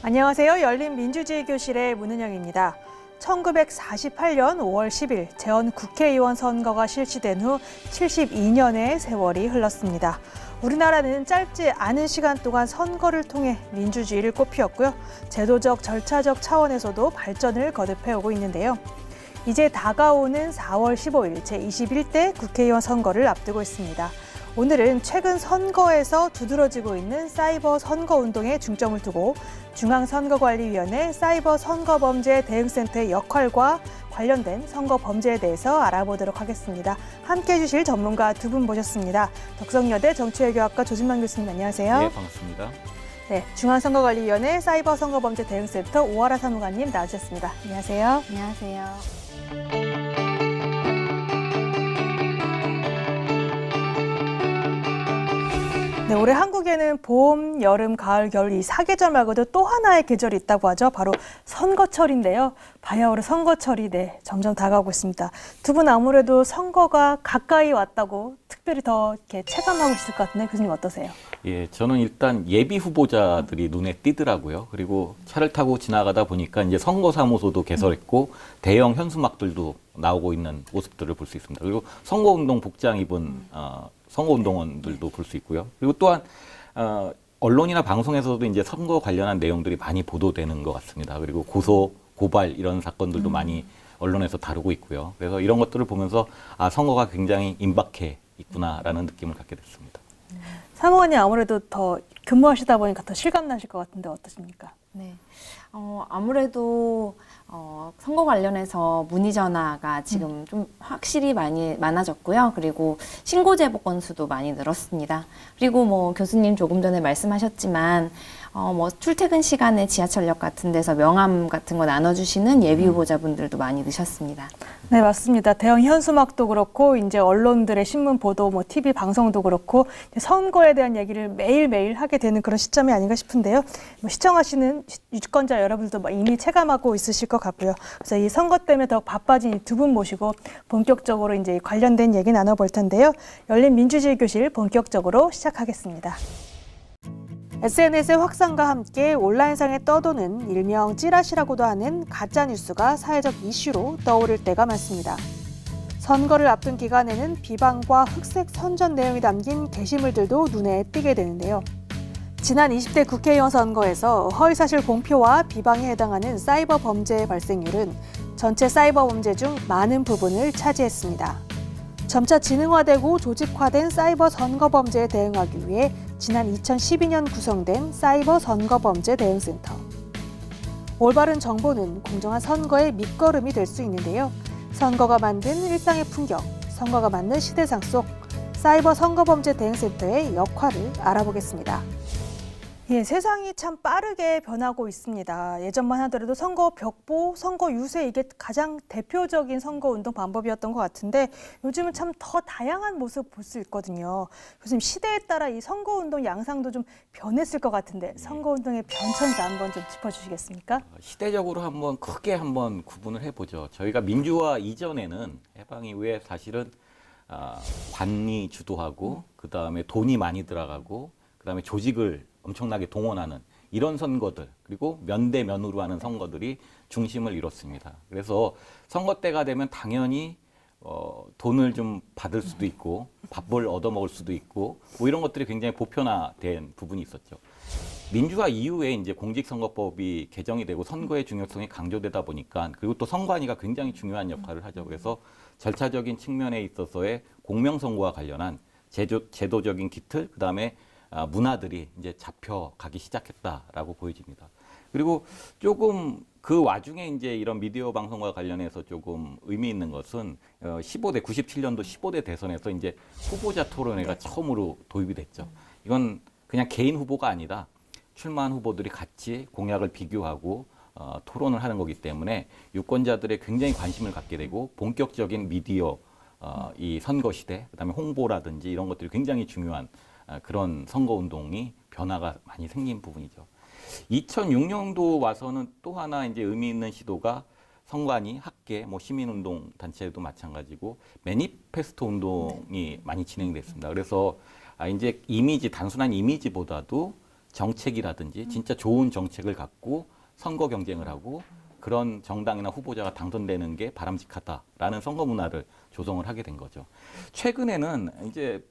안녕하세요. 열린민주주의 교실의 문은영입니다. 1948년 5월 10일 재헌 국회의원 선거가 실시된 후 72년의 세월이 흘렀습니다. 우리나라는 짧지 않은 시간 동안 선거를 통해 민주주의를 꽃피웠고요. 제도적, 절차적 차원에서도 발전을 거듭해오고 있는데요. 이제 다가오는 4월 15일 제21대 국회의원 선거를 앞두고 있습니다. 오늘은 최근 선거에서 두드러지고 있는 사이버 선거운동에 중점을 두고 중앙선거관리위원회 사이버 선거범죄 대응센터의 역할과 관련된 선거 범죄에 대해서 알아보도록 하겠습니다. 함께해 주실 전문가 두 분 모셨습니다. 덕성여대 정치외교학과 조진만 교수님 안녕하세요. 네, 반갑습니다. 네, 중앙선거관리위원회 사이버 선거범죄 대응센터 오하라 사무관님 나오셨습니다. 안녕하세요. 안녕하세요. 네, 올해 한국에는 봄, 여름, 가을, 겨울 이 4계절 말고도 또 하나의 계절이 있다고 하죠. 바로 선거철인데요. 바야흐로 선거철이 점점 다가오고 있습니다. 두 분 아무래도 선거가 가까이 왔다고 특별히 더 이렇게 체감하고 있을 것 같은데 교수님 어떠세요? 예, 저는 일단 예비 후보자들이 눈에 띄더라고요. 그리고 차를 타고 지나가다 보니까 이제 선거사무소도 개설했고 대형 현수막들도 나오고 있는 모습들을 볼 수 있습니다. 그리고 선거운동 복장 입은 선거운동원들도 볼 수 있고요. 그리고 또한 언론이나 방송에서도 이제 선거 관련한 내용들이 많이 보도되는 것 같습니다. 그리고 고소, 고발 이런 사건들도 많이 언론에서 다루고 있고요. 그래서 이런 것들을 보면서 아, 선거가 굉장히 임박해 있구나라는 느낌을 갖게 됐습니다. 사무관님 아무래도 더 근무하시다 보니까 더 실감나실 것 같은데 어떠십니까? 네. 아무래도 선거 관련해서 문의 전화가 지금 좀 확실히 많아졌고요. 그리고 신고 제보 건수도 많이 늘었습니다. 그리고 뭐 교수님 조금 전에 말씀하셨지만 뭐 출퇴근 시간에 지하철역 같은 데서 명함 같은 거 나눠주시는 예비 후보자분들도 많이 느셨습니다. 네, 맞습니다. 대형 현수막도 그렇고 이제 언론들의 신문 보도, 뭐 TV 방송도 그렇고 선거에 대한 얘기를 매일매일 하게 되는 그런 시점이 아닌가 싶은데요. 뭐 시청하시는 유권자 여러분들도 이미 체감하고 있으실 것 같고요. 그래서 이 선거 때문에 더 바빠진 이 두 분 모시고 본격적으로 이제 관련된 얘기 나눠볼 텐데요. 열린 민주주의 교실 본격적으로 시작하겠습니다. SNS의 확산과 함께 온라인상에 떠도는 일명 찌라시라고도 하는 가짜뉴스가 사회적 이슈로 떠오를 때가 많습니다. 선거를 앞둔 기간에는 비방과 흑색 선전 내용이 담긴 게시물들도 눈에 띄게 되는데요. 지난 20대 국회의원 선거에서 허위사실 공표와 비방에 해당하는 사이버 범죄의 발생률은 전체 사이버 범죄 중 많은 부분을 차지했습니다. 점차 지능화되고 조직화된 사이버 선거 범죄에 대응하기 위해 지난 2012년 구성된 사이버 선거범죄 대응센터. 올바른 정보는 공정한 선거의 밑거름이 될 수 있는데요. 선거가 만든 일상의 풍경, 선거가 맞는 시대상 속 사이버 선거범죄 대응센터의 역할을 알아보겠습니다. 예, 세상이 참 빠르게 변하고 있습니다. 예전만 하더라도 선거 벽보, 선거 유세 이게 가장 대표적인 선거 운동 방법이었던 것 같은데 요즘은 참 더 다양한 모습 볼 수 있거든요. 교수님 시대에 따라 이 선거 운동 양상도 좀 변했을 것 같은데 선거 운동의 변천사 한번 좀 짚어주시겠습니까? 시대적으로 한번 크게 한번 구분을 해보죠. 저희가 민주화 이전에는 해방 이후에 사실은 관이 주도하고 그 다음에 돈이 많이 들어가고 그 다음에 조직을 엄청나게 동원하는 이런 선거들 그리고 면대면으로 하는 선거들이 중심을 이뤘습니다. 그래서 선거 때가 되면 당연히 돈을 좀 받을 수도 있고 밥을 얻어먹을 수도 있고 뭐 이런 것들이 굉장히 보편화된 부분이 있었죠. 민주화 이후에 이제 공직선거법이 개정이 되고 선거의 중요성이 강조되다 보니까 그리고 또 선관위가 굉장히 중요한 역할을 하죠. 그래서 절차적인 측면에 있어서의 공명선거와 관련한 제도적인 기틀 그다음에 문화들이 이제 잡혀가기 시작했다라고 보여집니다. 그리고 조금 그 와중에 이제 이런 미디어 방송과 관련해서 조금 의미 있는 것은 97년도 15대 대선에서 이제 후보자 토론회가 처음으로 도입이 됐죠. 이건 그냥 개인 후보가 아니라 출마한 후보들이 같이 공약을 비교하고 토론을 하는 거기 때문에 유권자들의 굉장히 관심을 갖게 되고 본격적인 미디어 이 선거 시대, 그다음에 홍보라든지 이런 것들이 굉장히 중요한 그런 선거운동이 변화가 많이 생긴 부분이죠. 2006년도 와서는 또 하나 이제 의미 있는 시도가 선관위, 학계, 뭐 시민운동 단체도 마찬가지고 매니페스토 운동이 많이 진행됐습니다. 그래서 이제 이미지, 단순한 이미지보다도 정책이라든지 진짜 좋은 정책을 갖고 선거 경쟁을 하고 그런 정당이나 후보자가 당선되는 게 바람직하다라는 선거 문화를 조성을 하게 된 거죠. 최근에는 이제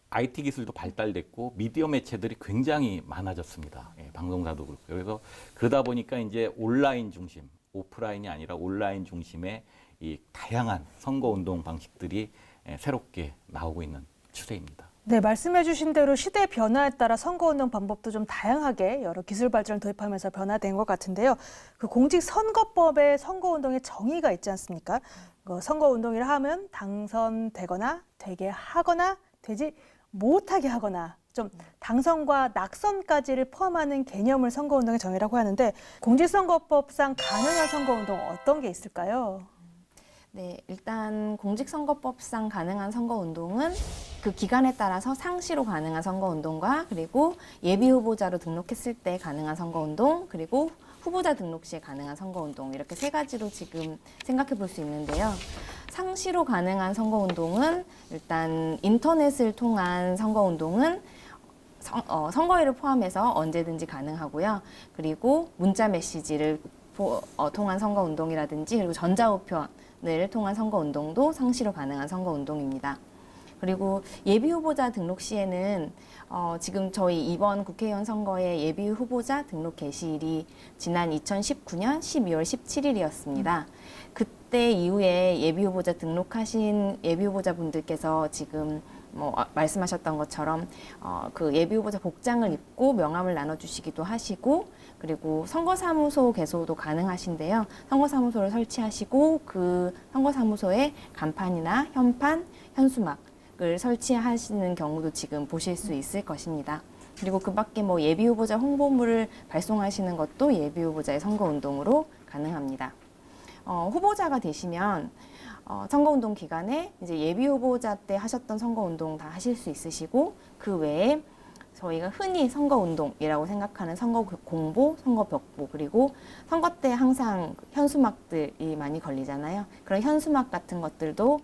IT 기술도 발달됐고 미디어 매체들이 굉장히 많아졌습니다. 예, 방송사도 그렇고. 그래서 그러다 보니까 이제 온라인 중심, 오프라인이 아니라 온라인 중심의 이 다양한 선거 운동 방식들이 새롭게 나오고 있는 추세입니다. 네, 말씀해 주신 대로 시대 변화에 따라 선거운동 방법도 좀 다양하게 여러 기술 발전을 도입하면서 변화된 것 같은데요. 그 공직선거법에 선거운동의 정의가 있지 않습니까? 선거운동이라 하면 당선되거나 되게 하거나 되지 못하게 하거나 좀 당선과 낙선까지를 포함하는 개념을 선거운동의 정의라고 하는데 공직선거법상 가능한 선거운동 어떤 게 있을까요? 네, 일단 공직선거법상 가능한 선거운동은 그 기간에 따라서 상시로 가능한 선거운동과 그리고 예비후보자로 등록했을 때 가능한 선거운동 그리고 후보자 등록 시에 가능한 선거운동 이렇게 세 가지로 지금 생각해 볼 수 있는데요. 상시로 가능한 선거운동은 일단 인터넷을 통한 선거운동은 선거일을 포함해서 언제든지 가능하고요. 그리고 문자 메시지를 통한 선거운동이라든지 그리고 전자우편을 통한 선거운동도 상시로 가능한 선거운동입니다. 그리고 예비후보자 등록 시에는 지금 저희 이번 국회의원 선거의 예비후보자 등록 개시일이 지난 2019년 12월 17일이었습니다. 그때 이후에 예비후보자 등록하신 예비후보자 분들께서 지금 말씀하셨던 것처럼 그 예비후보자 복장을 입고 명함을 나눠주시기도 하시고 그리고 선거사무소 개소도 가능하신데요. 선거사무소를 설치하시고 그 선거사무소에 간판이나 현판, 현수막을 설치하시는 경우도 지금 보실 수 있을 것입니다. 그리고 그 밖에 예비후보자 홍보물을 발송하시는 것도 예비후보자의 선거운동으로 가능합니다. 후보자가 되시면 선거운동 기간에 이제 예비후보자 때 하셨던 선거운동 다 하실 수 있으시고 그 외에 저희가 흔히 선거운동이라고 생각하는 선거 공보, 선거 벽보 그리고 선거 때 항상 현수막들이 많이 걸리잖아요. 그런 현수막 같은 것들도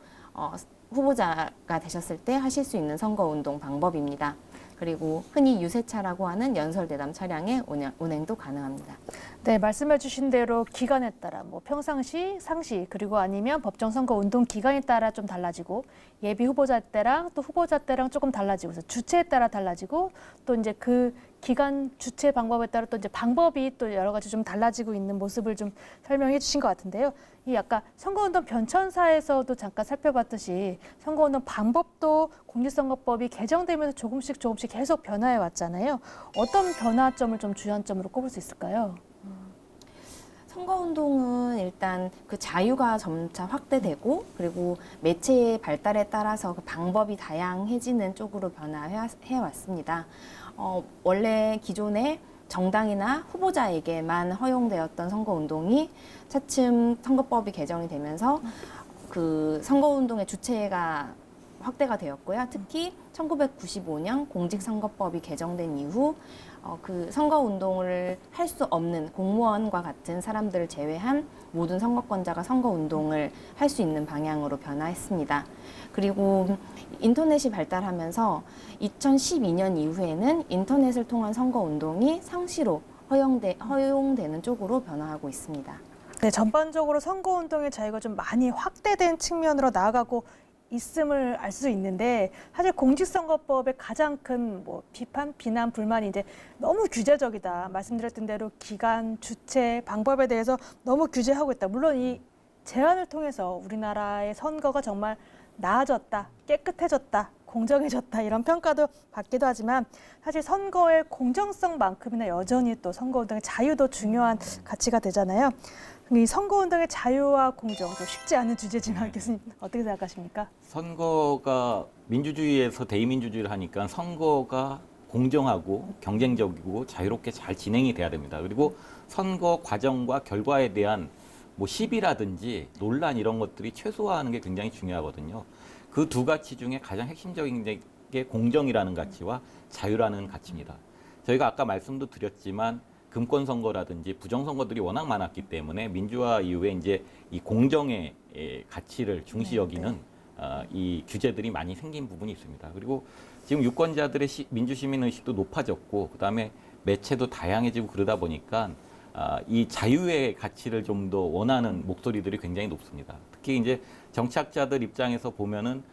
후보자가 되셨을 때 하실 수 있는 선거운동 방법입니다. 그리고 흔히 유세차라고 하는 연설대담 차량의 운행도 가능합니다. 네, 말씀해 주신 대로 기간에 따라 평상시, 상시 그리고 아니면 법정 선거 운동 기간에 따라 좀 달라지고 예비 후보자 때랑 또 후보자 때랑 조금 달라지고 그래서 주체에 따라 달라지고 또 이제 그 기간 주체 방법에 따라 또 이제 방법이 또 여러 가지 좀 달라지고 있는 모습을 좀 설명해 주신 것 같은데요. 이 아까 선거운동 변천사에서도 잠깐 살펴봤듯이 선거운동 방법도 공직선거법이 개정되면서 조금씩 계속 변화해 왔잖아요. 어떤 변화점을 좀 주안점으로 꼽을 수 있을까요? 선거운동은 일단 그 자유가 점차 확대되고 그리고 매체의 발달에 따라서 그 방법이 다양해지는 쪽으로 변화해 왔습니다. 원래 기존에 정당이나 후보자에게만 허용되었던 선거운동이 차츰 선거법이 개정이 되면서 그 선거운동의 주체가 확대가 되었고요. 특히 1995년 공직선거법이 개정된 이후 그 선거운동을 할 수 없는 공무원과 같은 사람들을 제외한 모든 선거권자가 선거운동을 할 수 있는 방향으로 변화했습니다. 그리고 인터넷이 발달하면서 2012년 이후에는 인터넷을 통한 선거운동이 상시로 허용되는 쪽으로 변화하고 있습니다. 네, 전반적으로 선거운동의 자유가 좀 많이 확대된 측면으로 나아가고 있음을 알 수 있는데 사실 공직선거법의 가장 큰 비난, 불만이 이제 너무 규제적이다. 말씀드렸던 대로 기간, 주체, 방법에 대해서 너무 규제하고 있다. 물론 이 제안을 통해서 우리나라의 선거가 정말 나아졌다, 깨끗해졌다, 공정해졌다 이런 평가도 받기도 하지만 사실 선거의 공정성만큼이나 여전히 또 선거운동의 자유도 중요한 가치가 되잖아요. 이 선거운동의 자유와 공정, 좀 쉽지 않은 주제지만 교수님 어떻게 생각하십니까? 선거가 민주주의에서 대의민주주의를 하니까 선거가 공정하고 경쟁적이고 자유롭게 잘 진행이 돼야 됩니다. 그리고 선거 과정과 결과에 대한 시비라든지 논란 이런 것들이 최소화하는 게 굉장히 중요하거든요. 그 두 가치 중에 가장 핵심적인 게 공정이라는 가치와 자유라는 가치입니다. 저희가 아까 말씀도 드렸지만 금권 선거라든지 부정 선거들이 워낙 많았기 때문에 민주화 이후에 이제 이 공정의 가치를 중시 여기는 이 규제들이 많이 생긴 부분이 있습니다. 그리고 지금 유권자들의 민주시민 의식도 높아졌고 그다음에 매체도 다양해지고 그러다 보니까 이 자유의 가치를 좀 더 원하는 목소리들이 굉장히 높습니다. 특히 이제 정치학자들 입장에서 보면은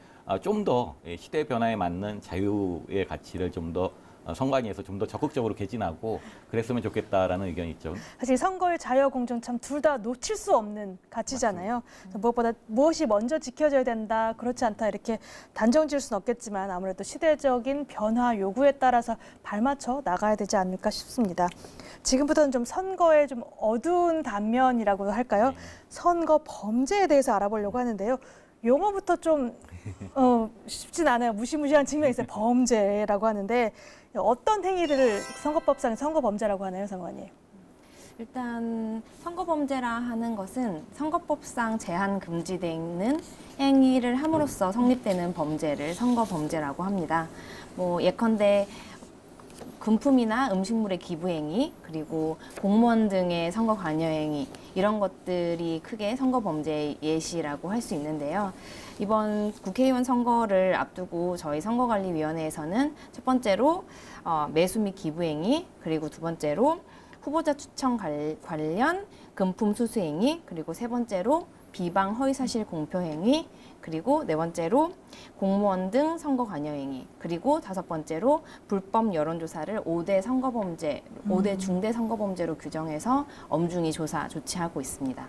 좀 더 시대 변화에 맞는 자유의 가치를 좀 더 선관위에서 좀 더 적극적으로 개진하고 그랬으면 좋겠다라는 의견이 있죠. 사실 선거의 자유와 공정 참 둘 다 놓칠 수 없는 가치잖아요. 그래서 무엇보다 무엇이 먼저 지켜져야 된다, 그렇지 않다 이렇게 단정 지을 수는 없겠지만 아무래도 시대적인 변화 요구에 따라서 발맞춰 나가야 되지 않을까 싶습니다. 지금부터는 좀 선거의 좀 어두운 단면이라고 할까요? 선거 범죄에 대해서 알아보려고 하는데요. 용어부터 좀 쉽진 않아요. 무시무시한 측면이 있어요. 범죄라고 하는데 어떤 행위들을 선거법상의 선거범죄라고 하나요, 선관위? 일단 선거범죄라 하는 것은 선거법상 제한 금지되는 행위를 함으로써 성립되는 범죄를 선거범죄라고 합니다. 뭐 예컨대 금품이나 음식물의 기부 행위, 그리고 공무원 등의 선거 관여 행위, 이런 것들이 크게 선거 범죄의 예시라고 할 수 있는데요. 이번 국회의원 선거를 앞두고 저희 선거관리위원회에서는 첫 번째로 매수 및 기부 행위, 그리고 두 번째로 후보자 추천 관련 금품 수수 행위, 그리고 세 번째로 비방 허위사실 공표 행위, 그리고 네 번째로 공무원 등 선거 관여 행위, 그리고 다섯 번째로 불법 여론조사를 5대 선거범죄, 5대 중대 선거범죄로 규정해서 엄중히 조사, 조치하고 있습니다.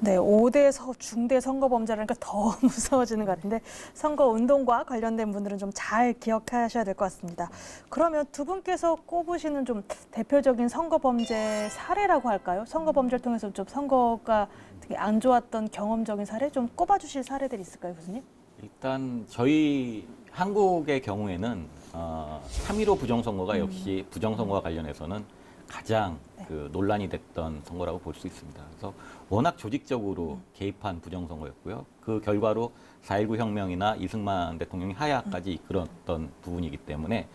네, 5대 중대 선거범죄라니까 더 무서워지는 것 같은데 선거운동과 관련된 분들은 좀 잘 기억하셔야 될 것 같습니다. 그러면 두 분께서 꼽으시는 좀 대표적인 선거범죄 사례라고 할까요? 선거범죄를 통해서 좀 선거가 되게 안 좋았던 경험적인 사례 좀 꼽아주실 사례들이 있을까요, 교수님? 일단 저희 한국의 경우에는 3.15 부정선거가 역시 부정선거와 관련해서는 가장 그 논란이 됐던 선거라고 볼 수 있습니다. 그래서 워낙 조직적으로 개입한 부정선거였고요. 그 결과로 4.19 혁명이나 이승만 대통령이 하야까지 이끌었던 부분이기 때문에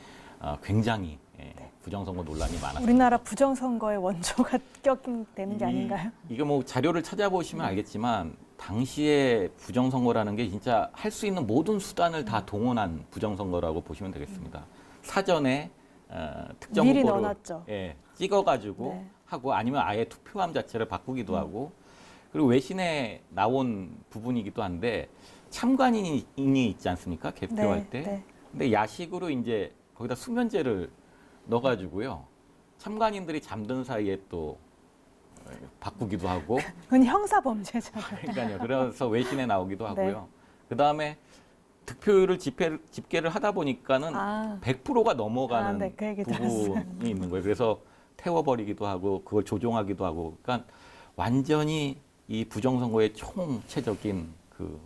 굉장히 부정선거 논란이 많았습니다. 우리나라 부정선거의 원조가 격되는 게 아닌가요? 이게 뭐 자료를 찾아보시면 알겠지만 당시에 부정선거라는 게 진짜 할 수 있는 모든 수단을 다 동원한 부정선거라고 보시면 되겠습니다. 사전에 특정 미리 후보를 넣어놨죠. 찍어가지고 네. 하고 아니면 아예 투표함 자체를 바꾸기도 하고 그리고 외신에 나온 부분이기도 한데 참관인이 있지 않습니까? 개표할 네, 때. 네. 근데 야식으로 이제 거기다 수면제를 넣어가지고요. 참관인들이 잠든 사이에 또 바꾸기도 하고. 그건 형사범죄잖아요. 그러니까요. 그래서 외신에 나오기도 하고요. 네. 그 다음에 득표율을 집계를 하다 보니까는 100%가 넘어가는 네, 그 얘기 부분이 있는 거예요. 그래서 태워버리기도 하고 그걸 조종하기도 하고. 그러니까 완전히 이 부정선거의 총체적인 그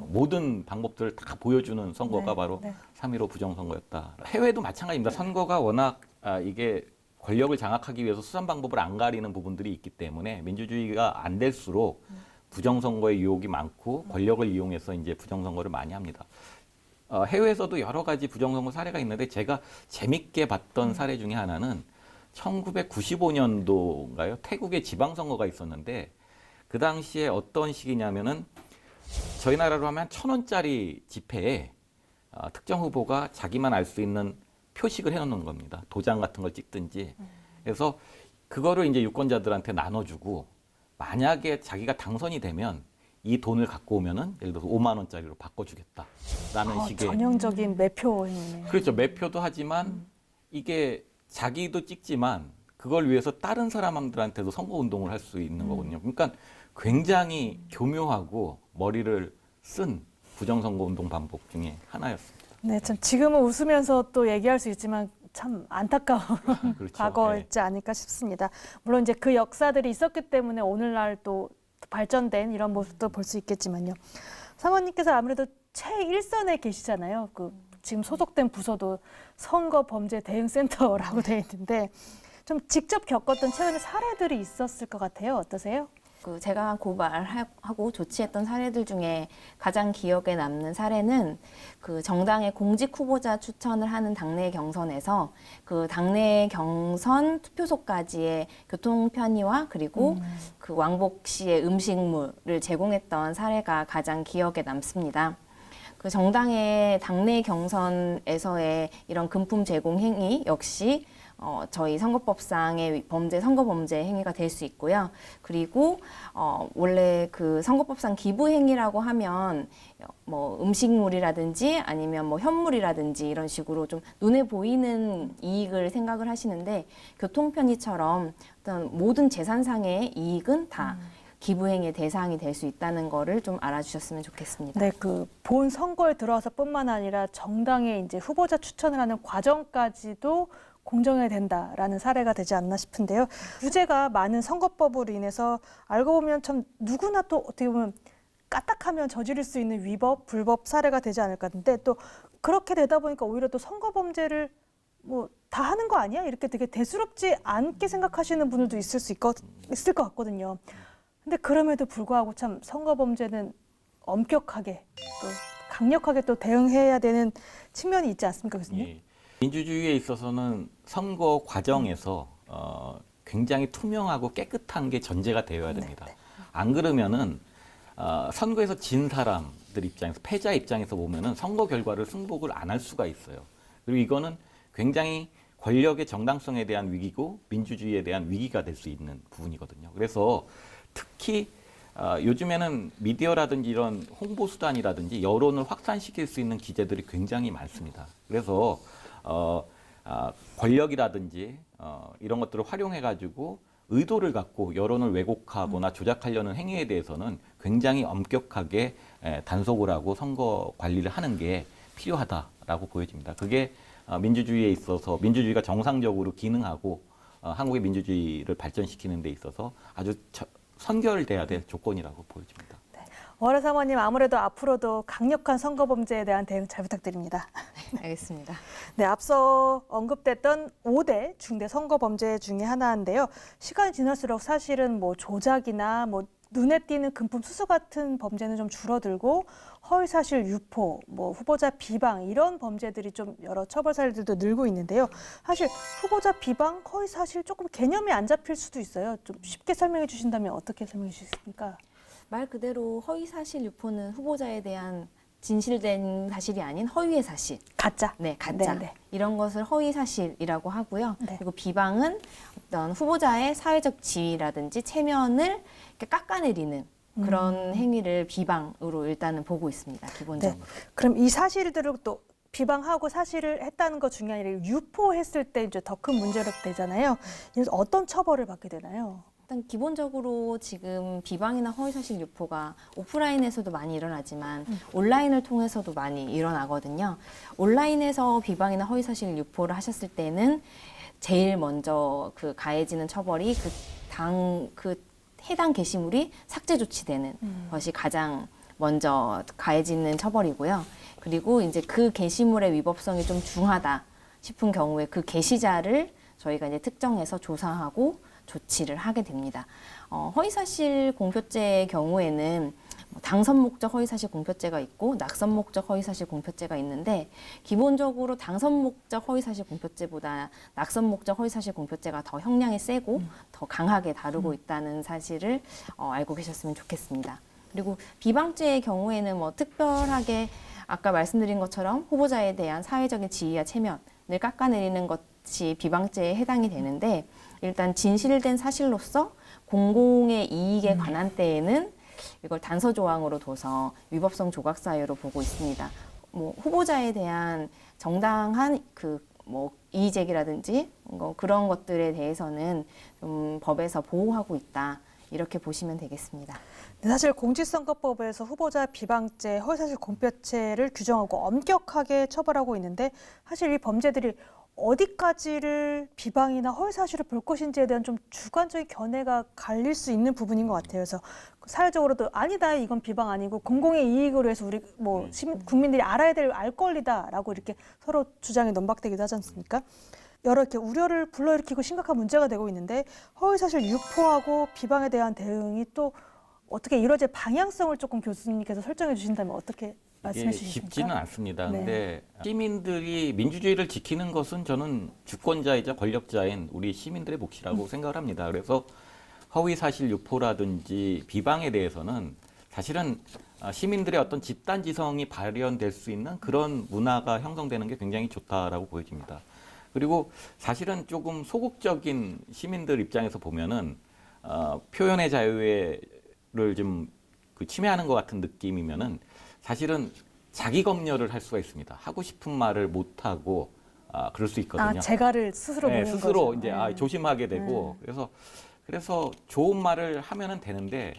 모든 방법들을 다 보여주는 선거가 네, 바로 네. 3.15 부정선거였다. 해외도 마찬가지입니다. 선거가 워낙 이게 권력을 장악하기 위해서 수단 방법을 안 가리는 부분들이 있기 때문에 민주주의가 안 될수록 부정선거의 유혹이 많고 권력을 이용해서 이제 부정선거를 많이 합니다. 해외에서도 여러 가지 부정선거 사례가 있는데 제가 재밌게 봤던 사례 중에 하나는 1995년도인가요? 태국에 지방선거가 있었는데 그 당시에 어떤 시기냐면은 저희 나라로 하면 1,000원짜리 지폐에 특정 후보가 자기만 알 수 있는 표식을 해놓는 겁니다. 도장 같은 걸 찍든지. 그래서 그거를 이제 유권자들한테 나눠주고 만약에 자기가 당선이 되면 이 돈을 갖고 오면은 예를 들어서 5만 원짜리로 바꿔주겠다라는 식의 전형적인 매표이네요. 그렇죠. 매표도 하지만 이게 자기도 찍지만 그걸 위해서 다른 사람들한테도 선거 운동을 할 수 있는 거거든요. 그러니까 굉장히 교묘하고 머리를 쓴 부정선거 운동 방법 중에 하나였습니다. 네, 참 지금은 웃으면서 또 얘기할 수 있지만 참 안타까운 그렇죠. 과거였지 않을까 싶습니다. 물론 이제 그 역사들이 있었기 때문에 오늘날 또 발전된 이런 모습도 볼 수 있겠지만요. 상원님께서 아무래도 최일선에 계시잖아요. 그 지금 소속된 부서도 선거범죄대응센터라고 되어 있는데 좀 직접 겪었던 최근의 사례들이 있었을 것 같아요. 어떠세요? 제가 고발하고 조치했던 사례들 중에 가장 기억에 남는 사례는 그 정당의 공직 후보자 추천을 하는 당내 경선에서 그 당내 경선 투표소까지의 교통 편의와 그리고 그 왕복 시의 음식물을 제공했던 사례가 가장 기억에 남습니다. 그 정당의 당내 경선에서의 이런 금품 제공 행위 역시 저희 선거법상의 선거범죄 행위가 될 수 있고요. 그리고 원래 그 선거법상 기부 행위라고 하면 뭐 음식물이라든지 아니면 뭐 현물이라든지 이런 식으로 좀 눈에 보이는 이익을 생각을 하시는데 교통 편의처럼 어떤 모든 재산상의 이익은 다 기부행위의 대상이 될 수 있다는 거를 좀 알아주셨으면 좋겠습니다. 네, 그 본 선거에 들어와서뿐만 아니라 정당의 이제 후보자 추천을 하는 과정까지도 공정해야 된다라는 사례가 되지 않나 싶은데요. 유죄가 많은 선거법으로 인해서 알고 보면 참 누구나 또 어떻게 보면 까딱하면 저지를 수 있는 위법, 불법 사례가 되지 않을까 하는데 또 그렇게 되다 보니까 오히려 또 선거 범죄를 뭐 다 하는 거 아니야? 이렇게 되게 대수롭지 않게 생각하시는 분들도 있을 것 같거든요. 근데 그럼에도 불구하고 참 선거 범죄는 엄격하게 또 강력하게 또 대응해야 되는 측면이 있지 않습니까, 교수님? 예. 민주주의에 있어서는 선거 과정에서 굉장히 투명하고 깨끗한 게 전제가 되어야 됩니다. 안 그러면은 선거에서 진 사람들 입장에서 패자 입장에서 보면은 선거 결과를 승복을 안 할 수가 있어요. 그리고 이거는 굉장히 권력의 정당성에 대한 위기고 민주주의에 대한 위기가 될 수 있는 부분이거든요. 그래서 특히 요즘에는 미디어라든지 이런 홍보 수단이라든지 여론을 확산시킬 수 있는 기제들이 굉장히 많습니다. 그래서 권력이라든지 이런 것들을 활용해가지고 의도를 갖고 여론을 왜곡하거나 조작하려는 행위에 대해서는 굉장히 엄격하게 단속을 하고 선거 관리를 하는 게 필요하다라고 보여집니다. 그게 민주주의에 있어서 민주주의가 정상적으로 기능하고 한국의 민주주의를 발전시키는 데 있어서 아주 선결돼야 될 조건이라고 보여집니다. 월화 사모님 아무래도 앞으로도 강력한 선거 범죄에 대한 대응 잘 부탁드립니다. 알겠습니다. 네, 앞서 언급됐던 5대 중대 선거 범죄 중에 하나인데요. 시간이 지날수록 사실은 뭐 조작이나 뭐 눈에 띄는 금품 수수 같은 범죄는 좀 줄어들고 허위사실 유포, 뭐 후보자 비방 이런 범죄들이 좀 여러 처벌 사례들도 늘고 있는데요. 사실 후보자 비방, 허위사실 조금 개념이 안 잡힐 수도 있어요. 좀 쉽게 설명해 주신다면 어떻게 설명해 주시겠습니까? 말 그대로 허위사실 유포는 후보자에 대한 진실된 사실이 아닌 허위의 사실. 가짜. 네, 가짜. 네, 네. 이런 것을 허위사실이라고 하고요. 네. 그리고 비방은 어떤 후보자의 사회적 지위라든지 체면을 이렇게 깎아내리는 그런 행위를 비방으로 일단은 보고 있습니다. 기본적으로. 네. 그럼 이 사실들을 또 비방하고 사실을 했다는 것 중에 아니라 유포했을 때 이제 더 큰 문제로 되잖아요. 그래서 어떤 처벌을 받게 되나요? 일단 기본적으로 지금 비방이나 허위사실 유포가 오프라인에서도 많이 일어나지만 온라인을 통해서도 많이 일어나거든요. 온라인에서 비방이나 허위사실 유포를 하셨을 때는 제일 먼저 그 가해지는 처벌이 그 해당 게시물이 삭제 조치되는 것이 가장 먼저 가해지는 처벌이고요. 그리고 이제 그 게시물의 위법성이 좀 중하다 싶은 경우에 그 게시자를 저희가 이제 특정해서 조사하고 조치를 하게 됩니다. 허위사실 공표죄의 경우에는 당선 목적 허위사실 공표죄가 있고 낙선 목적 허위사실 공표죄가 있는데 기본적으로 당선 목적 허위사실 공표죄보다 낙선 목적 허위사실 공표죄가 더 형량이 세고 더 강하게 다루고 있다는 사실을 알고 계셨으면 좋겠습니다. 그리고 비방죄의 경우에는 뭐 특별하게 아까 말씀드린 것처럼 후보자에 대한 사회적인 지위와 체면을 깎아내리는 것이 비방죄에 해당이 되는데 일단 진실된 사실로서 공공의 이익에 관한 때에는 이걸 단서 조항으로 둬서 위법성 조각 사유로 보고 있습니다. 뭐 후보자에 대한 정당한 뭐 이의 제기라든지 그런 것들에 대해서는 좀 법에서 보호하고 있다. 이렇게 보시면 되겠습니다. 사실 공직선거법에서 후보자 비방죄, 허위사실 공표죄를 규정하고 엄격하게 처벌하고 있는데 사실 이 범죄들이 어디까지를 비방이나 허위사실을 볼 것인지에 대한 좀 주관적인 견해가 갈릴 수 있는 부분인 것 같아요. 그래서 사회적으로도 아니다, 이건 비방 아니고 공공의 이익으로 해서 우리 뭐 국민들이 알아야 될 알 권리다라고 이렇게 서로 주장이 논박되기도 하지 않습니까? 여러 이렇게 우려를 불러일으키고 심각한 문제가 되고 있는데 허위사실 유포하고 비방에 대한 대응이 또 어떻게 이루어질 방향성을 조금 교수님께서 설정해 주신다면 어떻게 말씀해 주시겠습니까? 쉽지는 않습니다. 네. 근데 시민들이 민주주의를 지키는 것은 저는 주권자이자 권력자인 우리 시민들의 몫이라고 생각을 합니다. 그래서 허위사실 유포라든지 비방에 대해서는 사실은 시민들의 어떤 집단지성이 발현될 수 있는 그런 문화가 형성되는 게 굉장히 좋다라고 보여집니다. 그리고 사실은 조금 소극적인 시민들 입장에서 보면은 표현의 자유를 좀 침해하는 것 같은 느낌이면은 사실은 자기 검열을 할 수가 있습니다. 하고 싶은 말을 못 하고 그럴 수 있거든요. 재갈을 스스로 네, 보는 스스로 거죠. 이제 조심하게 되고 그래서 좋은 말을 하면은 되는데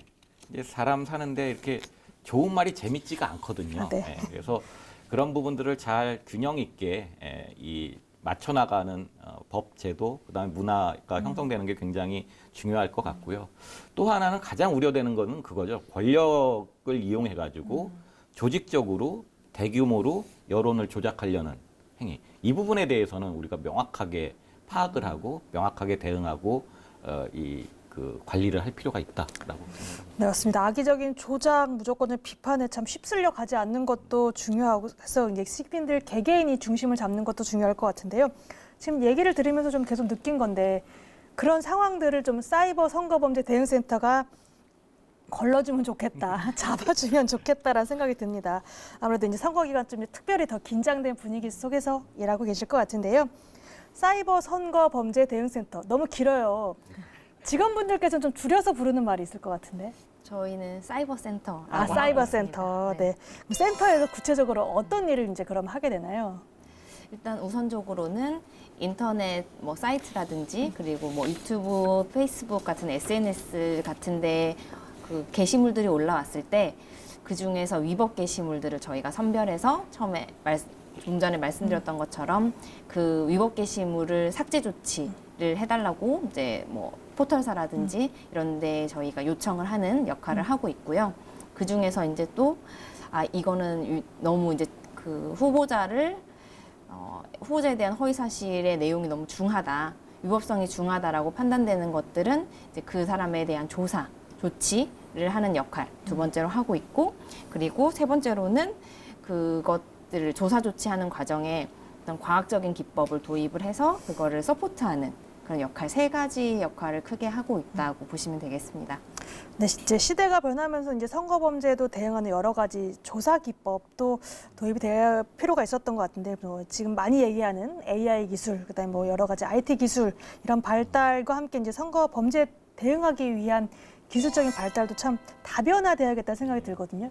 이제 사람 사는데 이렇게 좋은 말이 재밌지가 않거든요. 네. 그래서 그런 부분들을 잘 균형 있게 이 맞춰 나가는 법 제도 그다음에 문화가 형성되는 게 굉장히 중요할 것 같고요. 또 하나는 가장 우려되는 거는 그거죠. 권력을 이용해 가지고 조직적으로 대규모로 여론을 조작하려는 행위. 이 부분에 대해서는 우리가 명확하게 파악을 하고 명확하게 대응하고 그 관리를 할 필요가 있다라고 생각합니다. 네, 맞습니다. 악의적인 조작 무조건을 비판에 참 휩쓸려 가지 않는 것도 중요하고 해서 이제 시민들 개개인이 중심을 잡는 것도 중요할 것 같은데요. 지금 얘기를 들으면서 좀 계속 느낀 건데 그런 상황들을 좀 사이버 선거범죄 대응센터가 걸러주면 좋겠다, 잡아주면 좋겠다라는 생각이 듭니다. 아무래도 이제 선거 기간쯤에 특별히 더 긴장된 분위기 속에서 일하고 계실 것 같은데요. 사이버 선거 범죄 대응센터 너무 길어요. 직원분들께서는 좀 줄여서 부르는 말이 있을 것 같은데. 저희는 사이버 센터. 사이버 센터. 네. 그럼 센터에서 구체적으로 어떤 일을 이제 그럼 하게 되나요? 일단 우선적으로는 인터넷 뭐 사이트라든지 그리고 뭐 유튜브, 페이스북 같은 SNS 같은데 그 게시물들이 올라왔을 때 그 중에서 위법 게시물들을 저희가 선별해서 처음에 좀 전에 말씀드렸던 것처럼 그 위법 게시물을 삭제 조치를 해달라고 이제 뭐 포털사라든지 이런 데 저희가 요청을 하는 역할을 하고 있고요. 그 중에서 이제 또 이거는 너무 이제 그 후보자에 대한 허위 사실의 내용이 너무 중하다, 위법성이 중하다라고 판단되는 것들은 이제 그 사람에 대한 조사, 조치를 하는 역할 두 번째로 하고 있고, 그리고 세 번째로는 그것들을 조사 조치하는 과정에 어떤 과학적인 기법을 도입을 해서 그거를 서포트하는 그런 역할, 세 가지 역할을 크게 하고 있다고 보시면 되겠습니다. 네, 이제 시대가 변하면서 이제 선거 범죄에도 대응하는 여러 가지 조사 기법도 도입이 될 필요가 있었던 것 같은데, 뭐 지금 많이 얘기하는 AI 기술, 그다음에 뭐 여러 가지 IT 기술 이런 발달과 함께 이제 선거 범죄 대응하기 위한 기술적인 발달도 참 다변화돼야겠다는 생각이 들거든요.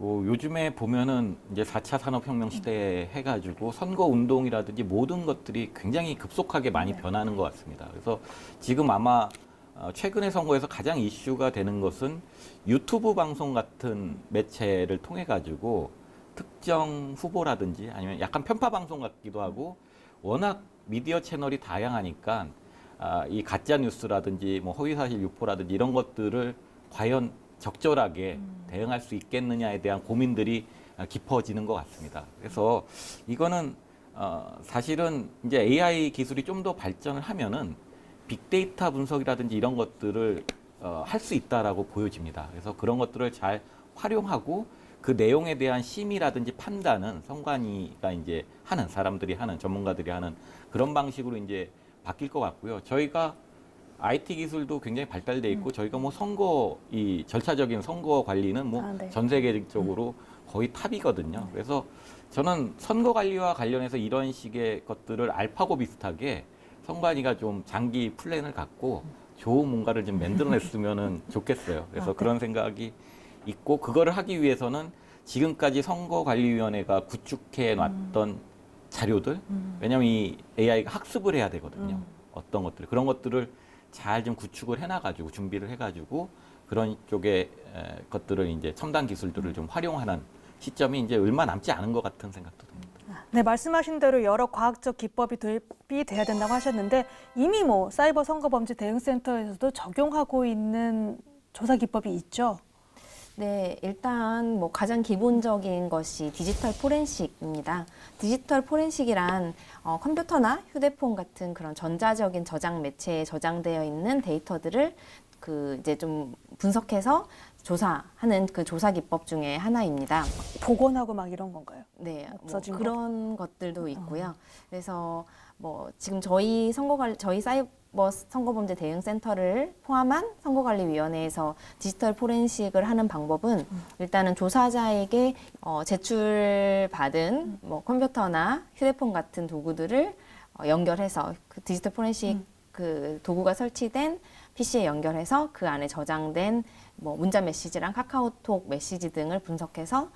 요즘에 보면은 이제 4차 산업혁명 시대에 해가지고 선거 운동이라든지 모든 것들이 굉장히 급속하게 많이 변하는 것 같습니다. 그래서 지금 아마 최근의 선거에서 가장 이슈가 되는 것은 유튜브 방송 같은 매체를 통해 가지고 특정 후보라든지 아니면 약간 편파 방송 같기도 하고 워낙 미디어 채널이 다양하니까 이 가짜 뉴스라든지 뭐 허위사실 유포라든지 이런 것들을 과연 적절하게 대응할 수 있겠느냐에 대한 고민들이 깊어지는 것 같습니다. 그래서 이거는 사실은 이제 AI 기술이 좀 더 발전을 하면은 빅데이터 분석이라든지 이런 것들을 할 수 있다라고 보여집니다. 그래서 그런 것들을 잘 활용하고 그 내용에 대한 심의라든지 판단은 선관위가 이제 하는, 사람들이 하는, 전문가들이 하는 그런 방식으로 이제 바뀔 것 같고요. 저희가 IT 기술도 굉장히 발달돼 있고 저희가 뭐 선거 이 절차적인 선거 관리는 뭐 전 세계적으로 거의 탑이거든요. 그래서 저는 선거 관리와 관련해서 이런 식의 것들을 알파고 비슷하게 선관위가 좀 장기 플랜을 갖고 좋은 뭔가를 좀 만들어냈으면 좋겠어요. 그래서 그런 생각이 있고, 그거를 하기 위해서는 지금까지 선거관리위원회가 구축해 놨던 자료들, 왜냐하면 이 AI가 학습을 해야 되거든요. 어떤 것들, 그런 것들을 잘 좀 구축을 해놔가지고 준비를 해가지고 그런 쪽의 것들을 이제 첨단 기술들을 좀 활용하는 시점이 이제 얼마 남지 않은 것 같은 생각도 듭니다. 네, 말씀하신 대로 여러 과학적 기법이 도입이 돼야 된다고 하셨는데 이미 뭐 사이버 선거범죄 대응센터에서도 적용하고 있는 조사 기법이 있죠. 네, 일단 뭐 가장 기본적인 것이 디지털 포렌식입니다. 디지털 포렌식이란 컴퓨터나 휴대폰 같은 그런 전자적인 저장 매체에 저장되어 있는 데이터들을 그 이제 좀 분석해서 조사하는 그 조사 기법 중에 하나입니다. 복원하고 막 이런 건가요? 네, 뭐 없어진 그런 것들도 있고요. 그래서 뭐 지금 저희 사이버 선거범죄 대응센터를 포함한 선거관리위원회에서 디지털 포렌식을 하는 방법은 일단은 조사자에게 제출받은 뭐 컴퓨터나 휴대폰 같은 도구들을 연결해서 그 디지털 포렌식 그 도구가 설치된 PC에 연결해서 그 안에 저장된 뭐 문자 메시지랑 카카오톡 메시지 등을 분석해서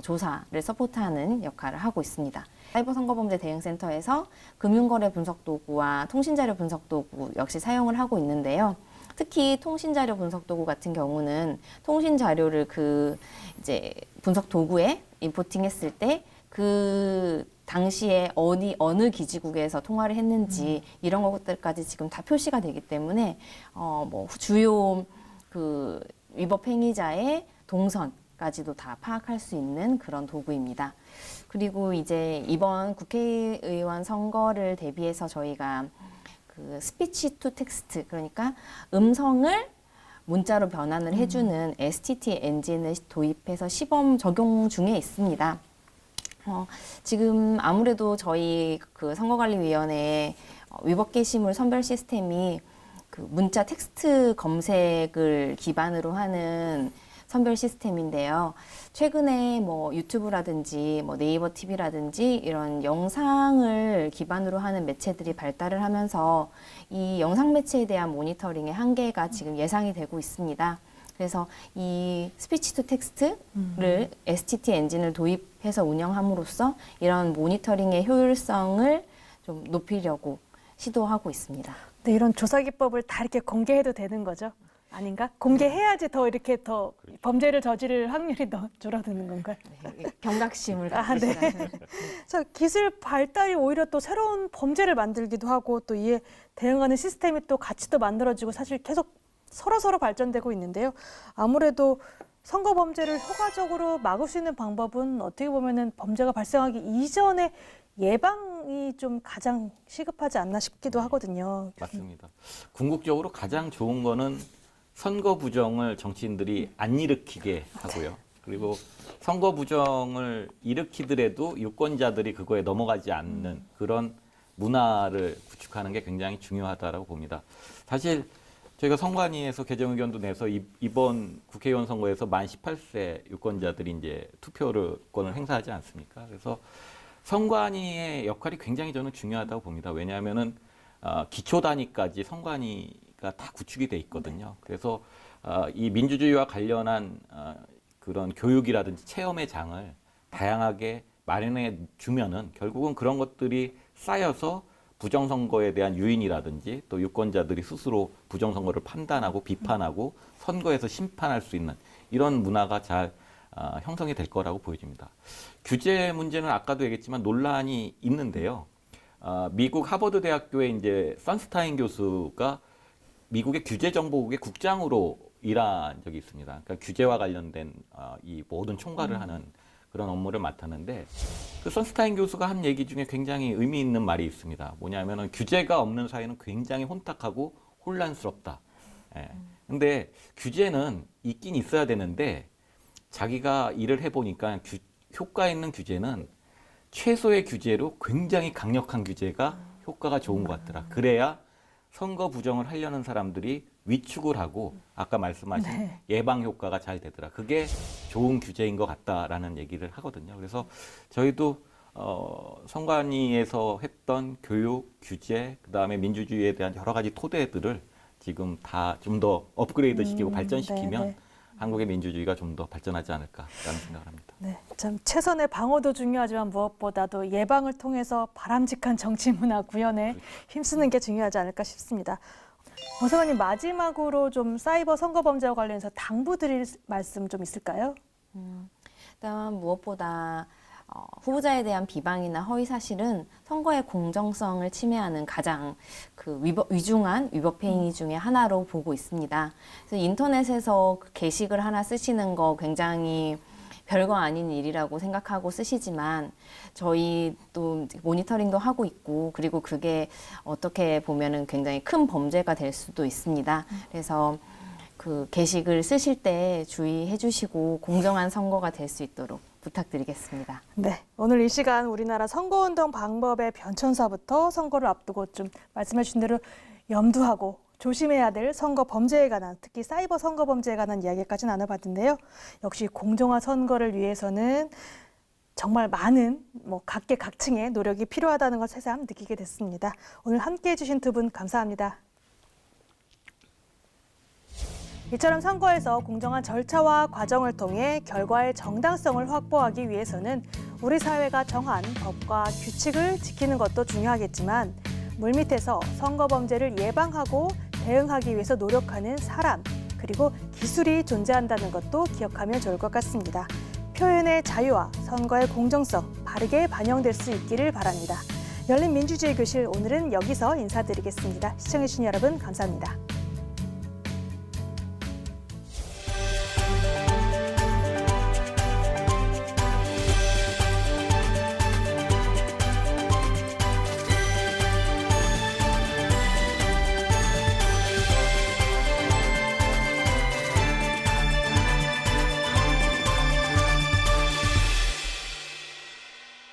조사를 서포트하는 역할을 하고 있습니다. 사이버 선거범죄 대응센터에서 금융거래 분석 도구와 통신자료 분석 도구 역시 사용을 하고 있는데요. 특히 통신자료 분석 도구 같은 경우는 통신자료를 그 이제 분석 도구에 인포팅했을 때 그 당시에 어느 기지국에서 통화를 했는지 이런 것들까지 지금 다 표시가 되기 때문에 뭐 주요 그 위법 행위자의 동선까지도 다 파악할 수 있는 그런 도구입니다. 그리고 이제 이번 국회의원 선거를 대비해서 저희가 그 스피치 투 텍스트, 그러니까 음성을 문자로 변환을 해주는 STT 엔진을 도입해서 시범 적용 중에 있습니다. 지금 아무래도 저희 그 선거관리위원회 위법 게시물 선별 시스템이 그 문자 텍스트 검색을 기반으로 하는 선별 시스템인데요. 최근에 뭐 유튜브라든지 뭐 네이버 TV라든지 이런 영상을 기반으로 하는 매체들이 발달을 하면서 이 영상 매체에 대한 모니터링의 한계가 지금 예상이 되고 있습니다. 그래서 이 스피치 투 텍스트를 STT 엔진을 도입해서 운영함으로써 이런 모니터링의 효율성을 좀 높이려고 시도하고 있습니다. 네, 이런 조사 기법을 다 이렇게 공개해도 되는 거죠? 아닌가? 공개해야지 더 이렇게 더 범죄를 저지를 확률이 더 줄어드는 건가요? 네, 경각심을 네. 가지시라는. 그래서 기술 발달이 오히려 또 새로운 범죄를 만들기도 하고 또 이에 대응하는 시스템이 또 같이 또 만들어지고 사실 계속 서로 발전되고 있는데요. 아무래도 선거 범죄를 효과적으로 막을 수 있는 방법은 어떻게 보면은 범죄가 발생하기 이전에 예방이 좀 가장 시급하지 않나 싶기도 하거든요. 맞습니다. 궁극적으로 가장 좋은 거는 선거 부정을 정치인들이 안 일으키게 하고요. 그리고 선거 부정을 일으키더라도 유권자들이 그거에 넘어가지 않는 그런 문화를 구축하는 게 굉장히 중요하다고 봅니다. 사실 저희가 선관위에서 개정 의견도 내서 이번 국회의원 선거에서 만 18세 유권자들이 이제 투표권을 행사하지 않습니까? 그래서 선관위의 역할이 굉장히 저는 중요하다고 봅니다. 왜냐하면은 기초 단위까지 선관위가 다 구축이 돼 있거든요. 그래서 이 민주주의와 관련한 그런 교육이라든지 체험의 장을 다양하게 마련해 주면은 결국은 그런 것들이 쌓여서 부정선거에 대한 유인이라든지 또 유권자들이 스스로 부정선거를 판단하고 비판하고 선거에서 심판할 수 있는 이런 문화가 잘 형성이 될 거라고 보여집니다. 규제 문제는 아까도 얘기했지만 논란이 있는데요. 미국 하버드 대학교의 이제 선스타인 교수가 미국의 규제정보국의 국장으로 일한 적이 있습니다. 그러니까 규제와 관련된 이 모든 총괄을 하는 그런 업무를 맡았는데 그 선스타인 교수가 한 얘기 중에 굉장히 의미 있는 말이 있습니다. 뭐냐면은 규제가 없는 사회는 굉장히 혼탁하고 혼란스럽다. 예. 근데 규제는 있긴 있어야 되는데 자기가 일을 해보니까 효과 있는 규제는 최소의 규제로 굉장히 강력한 규제가 효과가 좋은 것 같더라. 그래야 선거 부정을 하려는 사람들이 위축을 하고 아까 말씀하신 네. 예방 효과가 잘 되더라. 그게 좋은 규제인 것 같다라는 얘기를 하거든요. 그래서 저희도 선관위에서 했던 교육, 규제, 그다음에 민주주의에 대한 여러 가지 토대들을 지금 다 좀 더 업그레이드 시키고 발전시키면 네, 네. 한국의 민주주의가 좀 더 발전하지 않을까라는 생각을 합니다. 네, 참 최선의 방어도 중요하지만 무엇보다도 예방을 통해서 바람직한 정치 문화 구현에 힘쓰는 게 중요하지 않을까 싶습니다. 오세훈님 마지막으로 좀 사이버 선거 범죄와 관련해서 당부드릴 말씀 좀 있을까요? 일단 무엇보다 후보자에 대한 비방이나 허위 사실은 선거의 공정성을 침해하는 가장 그 위중한 위법 행위 중에 하나로 보고 있습니다. 그래서 인터넷에서 그 게시글 하나 쓰시는 거 굉장히 별거 아닌 일이라고 생각하고 쓰시지만 저희 또 모니터링도 하고 있고 그리고 그게 어떻게 보면은 굉장히 큰 범죄가 될 수도 있습니다. 그래서 그 게시글 쓰실 때 주의해 주시고 공정한 선거가 될 수 있도록 부탁드리겠습니다. 네, 오늘 이 시간 우리나라 선거운동 방법의 변천사부터 선거를 앞두고 좀 말씀해 주신 대로 염두하고 조심해야 될 선거 범죄에 관한, 특히 사이버 선거 범죄에 관한 이야기까지 나눠봤는데요. 역시 공정한 선거를 위해서는 정말 많은 각계각층의 노력이 필요하다는 걸 새삼 느끼게 됐습니다. 오늘 함께해 주신 두 분 감사합니다. 이처럼 선거에서 공정한 절차와 과정을 통해 결과의 정당성을 확보하기 위해서는 우리 사회가 정한 법과 규칙을 지키는 것도 중요하겠지만 물밑에서 선거 범죄를 예방하고 대응하기 위해서 노력하는 사람, 그리고 기술이 존재한다는 것도 기억하면 좋을 것 같습니다. 표현의 자유와 선거의 공정성 바르게 반영될 수 있기를 바랍니다. 열린 민주주의 교실 오늘은 여기서 인사드리겠습니다. 시청해주신 여러분 감사합니다.